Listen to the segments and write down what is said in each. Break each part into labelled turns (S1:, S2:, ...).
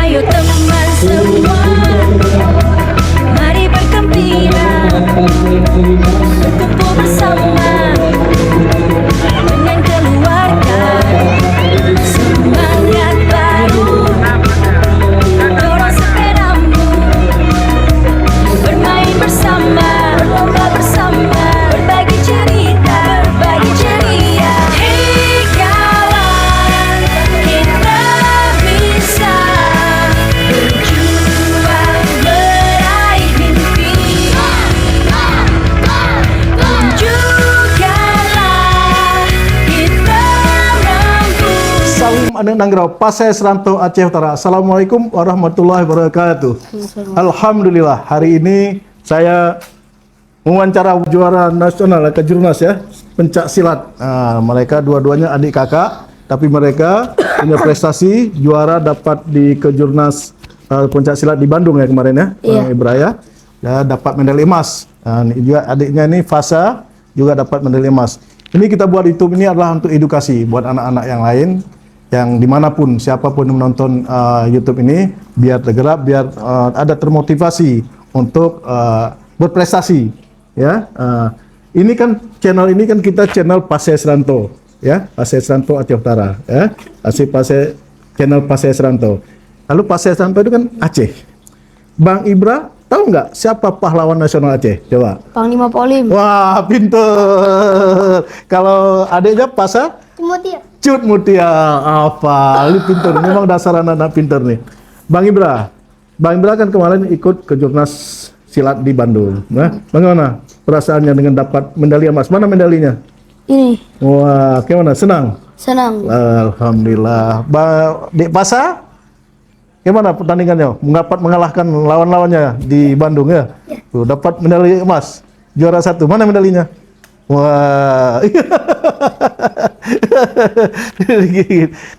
S1: Ayo teman semua, mari bergembira, berkumpul bersama dengan keluarga. Semangat baru, dorong sepedamu, bermain bersama, berlomba bersama, berbagi cerita, berbagi ceria. Hei kawan, kita bisa berjuang meraih mimpi. Tunjukkanlah kita mampu.
S2: Salam Anak Nanggirau, Pasai Seranto Aceh Utara. Assalamualaikum warahmatullahi wabarakatuh. Alhamdulillah, hari ini saya mewawancara juara nasional kejurnas ya, pencak silat. Mereka dua-duanya adik kakak, tapi mereka punya prestasi juara dapat di kejurnas pencak silat di Bandung ya kemarin ya, Ibraya. Ya, dapat medali emas. Ini juga adiknya ini Fasa juga dapat medali emas. Ini kita buat YouTube ini adalah untuk edukasi buat anak-anak yang lain, yang dimanapun siapapun yang menonton YouTube ini, biar tergerak, biar ada termotivasi untuk berprestasi ya. Ini kan channel ini kan kita channel Pasai Seranto ya, Pasai Seranto Aceh Utara ya, channel Pasai Seranto. Lalu Pasai Seranto itu kan Aceh. Bang Ibra tahu nggak siapa pahlawan nasional Aceh? Coba.
S3: Panglima Polim.
S2: Wah, pinter. Kalau adiknya Pasa?
S3: Mutia.
S2: Cut Mutia, apa? Lu pinter, memang dasar anak-anak pinter nih. Bang Ibra kan kemarin ikut ke Jurnas Silat di Bandung. Nah, bagaimana perasaannya dengan dapat medali emas? Mana medalinya?
S3: Ini.
S2: Wah, gimana? Senang?
S3: Senang.
S2: Alhamdulillah. Dek Pasa, gimana pertandingannya? Dapat mengalahkan lawan-lawannya di Bandung ya? Tuh, dapat medali emas, juara 1. Mana medalinya? Wah.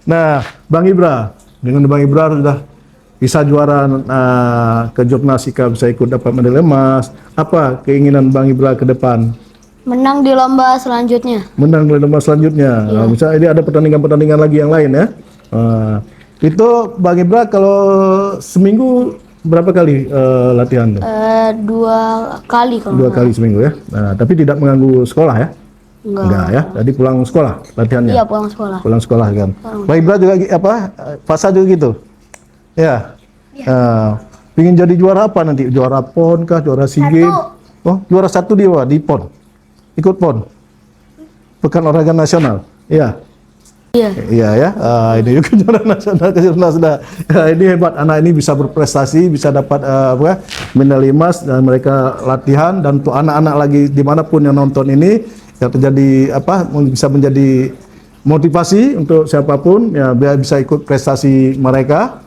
S2: Nah, Bang Ibra, dengan Bang Ibra sudah bisa juara ke Jurnas IKA, bisa ikut dapat medali emas. Apa keinginan Bang Ibra ke depan?
S3: Menang di lomba selanjutnya.
S2: Menang di lomba selanjutnya. Nah, misalnya ini ada pertandingan-pertandingan lagi yang lain ya. Itu Bang Ibra kalau seminggu berapa kali latihan?
S3: 2 kali kalau
S2: 2 kali seminggu ya. Nah, tapi tidak mengganggu sekolah ya? Enggak ya. Jadi pulang sekolah latihannya.
S3: Iya, pulang sekolah.
S2: Pulang sekolah kan. Bang Ibra juga Fasa juga gitu. Ya. Pingin jadi juara apa nanti? Juara PON kah? Juara SEA Games? Oh, juara 1 dia di PON. Ikut PON. Pekan Olahraga Nasional. Iya.
S3: Iya.
S2: Iya ya, ini juga juara nasional kejurnas. Ini hebat, anak ini bisa berprestasi, bisa dapat medali emas, dan mereka latihan. Dan untuk anak-anak lagi dimanapun yang nonton ini, yang terjadi bisa menjadi motivasi untuk siapapun ya, biar bisa ikut prestasi mereka,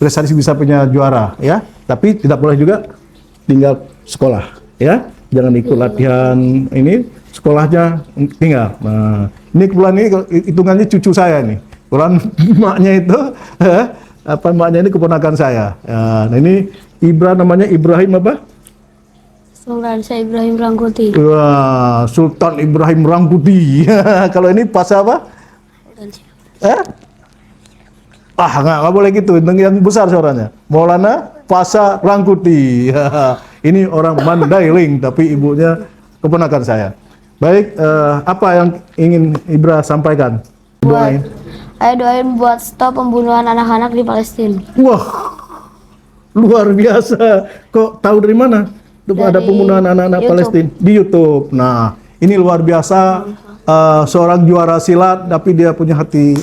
S2: prestasi bisa punya juara ya. Tapi tidak boleh juga tinggal sekolah ya, jangan ikut latihan ini, sekolahnya tinggal. Nah, ini kebetulan ini hitungannya cucu saya nih. Kebetulan maknya itu maknya ini keponakan saya. Ya, nah ini namanya Ibrahim apa?
S3: Sultan Syekh Ibrahim Rangkuti.
S2: Wah, Sultan Ibrahim Rangkuti. Kalau ini pas apa? Nggak boleh gitu, yang besar suaranya. Maulana Pasa Rangkuti. Ini orang Mandailing, tapi ibunya keponakan saya. Baik, apa yang ingin Ibra sampaikan?
S3: Doain buat stop pembunuhan anak-anak di Palestina.
S2: Wah, luar biasa. Kok tahu dari mana? Ada pembunuhan anak-anak Palestina di YouTube. Nah, ini luar biasa. Seorang juara silat, tapi dia punya hati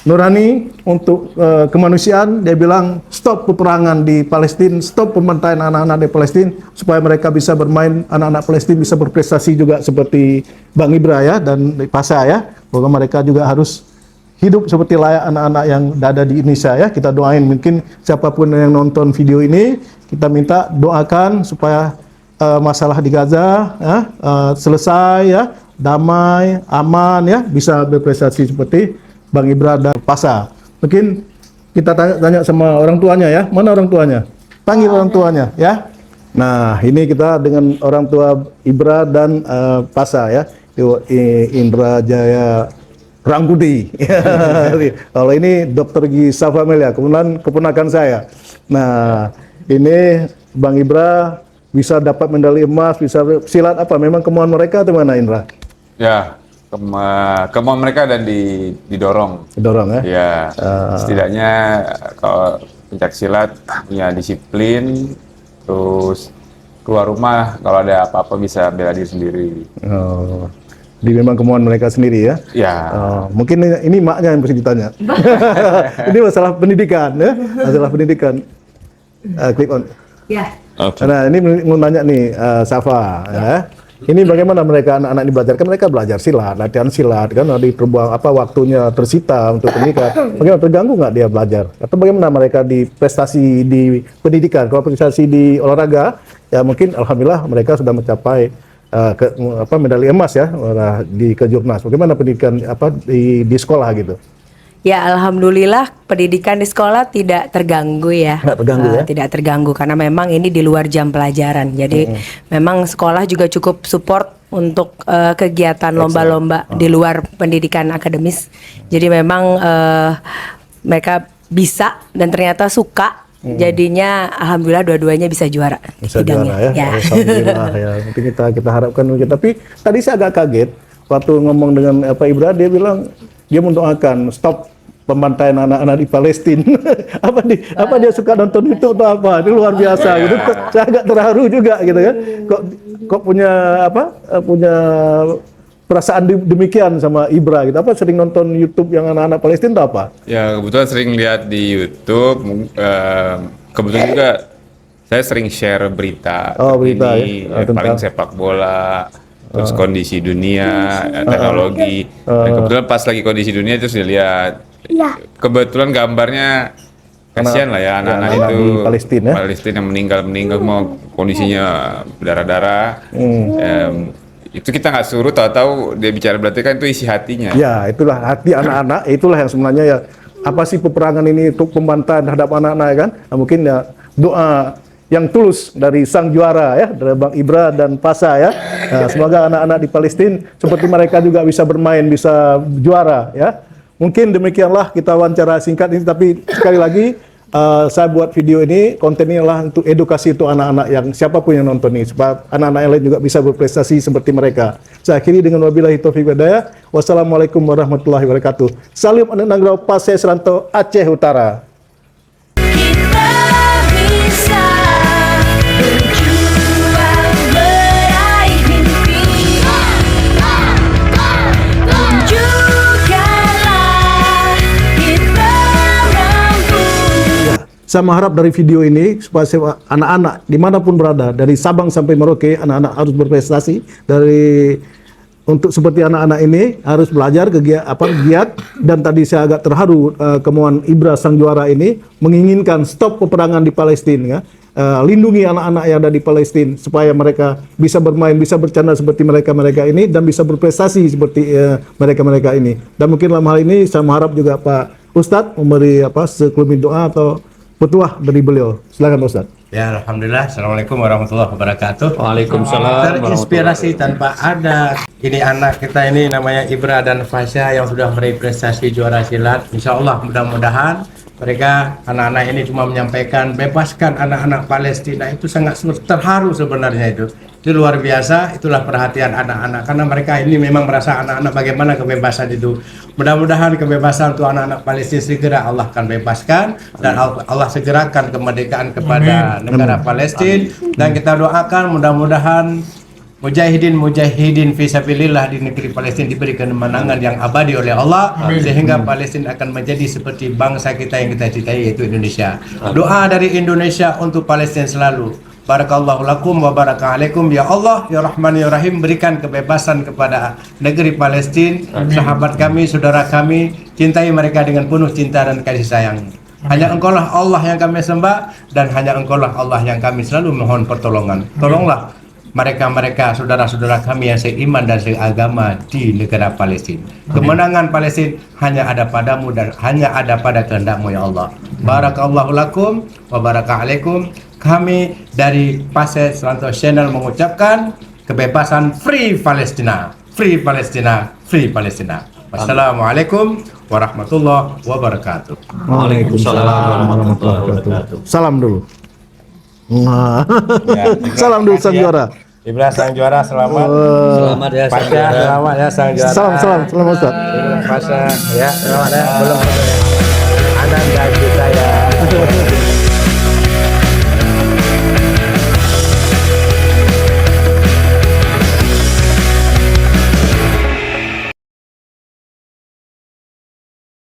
S2: nurani untuk kemanusiaan. Dia bilang stop peperangan di Palestina, stop pembantaian anak-anak di Palestina, supaya mereka bisa bermain, anak-anak Palestina bisa berprestasi juga seperti Bang Ibra ya, dan Pasa ya, bahwa mereka juga harus hidup seperti layak anak-anak yang ada di Indonesia ya. Kita doain, mungkin siapapun yang nonton video ini, kita minta doakan supaya masalah di Gaza ya, selesai ya, damai, aman ya, bisa berprestasi seperti Bang Ibra dan Pasa. Mungkin kita tanya sama orang tuanya ya. Mana orang tuanya? Panggil orang tuanya ya. Nah, ini kita dengan orang tua Ibra dan Pasa ya. Indra Jaya Rangkudi. Kalau ini Dr. Gisa Famelia, kemudian keponakan saya. Nah, ini Bang Ibra bisa dapat medali emas, bisa silat apa? Memang kemauan mereka atau mana, Indra?
S4: Ya, kemauan mereka dan didorong.
S2: Dorong ya?
S4: Ya, setidaknya kalau pencak silat punya disiplin, terus keluar rumah kalau ada apa-apa bisa bela diri sendiri.
S2: Oh, jadi memang kemauan mereka sendiri ya?
S4: Ya.
S2: Mungkin ini maknya yang mesti ditanya. Ini masalah pendidikan ya, masalah pendidikan. Click on.
S1: Ya.
S4: Okay.
S2: Nah, ini mau nanya nih, Safa ya. Ini bagaimana mereka anak-anak ini belajar? Kan mereka belajar silat, latihan silat kan, terbuang waktunya tersita untuk pendidikan. Bagaimana, terganggu nggak dia belajar? Atau bagaimana mereka di prestasi di pendidikan? Kalau prestasi di olahraga, ya mungkin alhamdulillah mereka sudah mencapai medali emas ya di Kejurnas. Bagaimana pendidikan di sekolah gitu?
S5: Ya, alhamdulillah pendidikan di sekolah tidak terganggu ya.
S2: Nggak terganggu ya?
S5: Tidak terganggu karena memang ini di luar jam pelajaran. Jadi memang sekolah juga cukup support untuk kegiatan lomba-lomba di luar pendidikan akademis. Jadi memang mereka bisa dan ternyata suka. Jadinya alhamdulillah dua-duanya bisa juara.
S2: Bisa
S5: bidangnya.
S2: juara ya. Alhamdulillah ya. Nanti kita harapkan juga. Tapi tadi saya agak kaget waktu ngomong dengan Ibra, dia bilang dia mendoakan stop pembantaian anak-anak di Palestina. apa dia suka nonton itu atau apa? Ini luar biasa gitu. Saya agak terharu juga gitu kan. Kok punya punya perasaan demikian sama Ibra gitu. Apa sering nonton YouTube yang anak-anak Palestina atau apa?
S4: Ya, kebetulan sering lihat di YouTube. Kebetulan juga saya sering share berita.
S2: Berita
S4: ini,
S2: ya.
S4: paling sepak bola, terus kondisi dunia, teknologi. Dan kebetulan pas lagi kondisi dunia itu sudah lihat. Kebetulan gambarnya kasihan lah ya anak-anak itu
S2: di Palestina.
S4: Palestina yang meninggal mau kondisinya berdarah-darah. Itu kita nggak suruh, tahu-tahu dia bicara berarti kan itu isi hatinya.
S2: Ya, itulah hati anak-anak, itulah yang sebenarnya ya, apa sih peperangan ini untuk pembantaian terhadap anak-anak kan? Nah, mungkin ya doa yang tulus dari sang juara ya, dari Bang Ibra dan Pasa ya. Nah, semoga anak-anak di Palestina seperti mereka juga bisa bermain, bisa juara ya. Mungkin demikianlah kita wawancara singkat ini, tapi sekali lagi saya buat video ini, konten ini adalah untuk edukasi untuk anak-anak yang siapapun yang nonton ini, supaya anak-anak yang lain juga bisa berprestasi seperti mereka. Saya akhiri dengan wabillahi taufiq wal hidayah. Wassalamualaikum warahmatullahi wabarakatuh. Salam anak Nanggau Pasai Seranto, Aceh Utara.
S1: Kita bisa berjuang meraih mimpi. Tunjukkanlah kita mampu.
S2: Saya mengharap dari video ini supaya anak-anak dimanapun berada, dari Sabang sampai Merauke, anak-anak harus berprestasi. Untuk seperti anak-anak ini harus belajar giat, dan tadi saya agak terharu kemauan Ibra sang juara ini menginginkan stop peperangan di Palestina ya. Lindungi anak-anak yang ada di Palestina supaya mereka bisa bermain, bisa bercanda seperti mereka-mereka ini, dan bisa berprestasi seperti mereka-mereka ini. Dan mungkin dalam hal ini saya mengharap juga Pak Ustadz memberi sekelumit doa atau petuah dari beliau. Silakan Pak Ustadz.
S6: Ya, alhamdulillah. Assalamualaikum warahmatullahi wabarakatuh.
S4: Waalaikumsalam.
S6: Terinspirasi tanpa ada. Ini anak kita ini namanya Ibra dan Fasya yang sudah meraih prestasi juara silat. Insya Allah mudah-mudahan mereka anak-anak ini cuma menyampaikan bebaskan anak-anak Palestina, itu sangat terharu sebenarnya itu luar biasa. Itulah perhatian anak-anak karena mereka ini memang merasa anak-anak bagaimana kebebasan itu. Mudah-mudahan kebebasan untuk anak-anak Palestina segera Allah akan bebaskan dan Allah segerakan kemerdekaan kepada negara Palestina. Dan kita doakan mudah-mudahan mujahidin fisabilillah di negeri Palestina diberi kemenangan yang abadi oleh Allah. Sehingga Palestina akan menjadi seperti bangsa kita yang kita cintai, yaitu Indonesia. Doa dari Indonesia untuk Palestina selalu. Barakallahu lakum wa baraka'alaikum. Ya Allah, ya Rahman, ya Rahim, berikan kebebasan kepada negeri Palestina, sahabat kami, saudara kami, cintai mereka dengan penuh cinta dan kasih sayang. Hanya Engkaulah Allah yang kami sembah, dan hanya Engkaulah Allah yang kami selalu mohon pertolongan. Tolonglah mereka-mereka saudara-saudara kami yang seiman dan seagama di negara Palestina. Kemenangan Palestina hanya ada padamu dan hanya ada pada kehendak-Mu ya Allah. Barakallahu lakum wa baraka'alaikum. Kami dari Pasai Seranto Channel mengucapkan kebebasan Free Palestina, Free Palestina, Free Palestina. Wassalamualaikum warahmatullahi wabarakatuh.
S2: Waalaikumsalam warahmatullahi wabarakatuh. Salam dulu. Nah. Salam dulu sang juara.
S6: Ibra sang juara selamat.
S7: Selamat ya, sang
S6: Pasha
S7: juara.
S6: selamat ya sang juara.
S2: Salam Ustaz.
S6: Pasha ya selamat ya. Belum.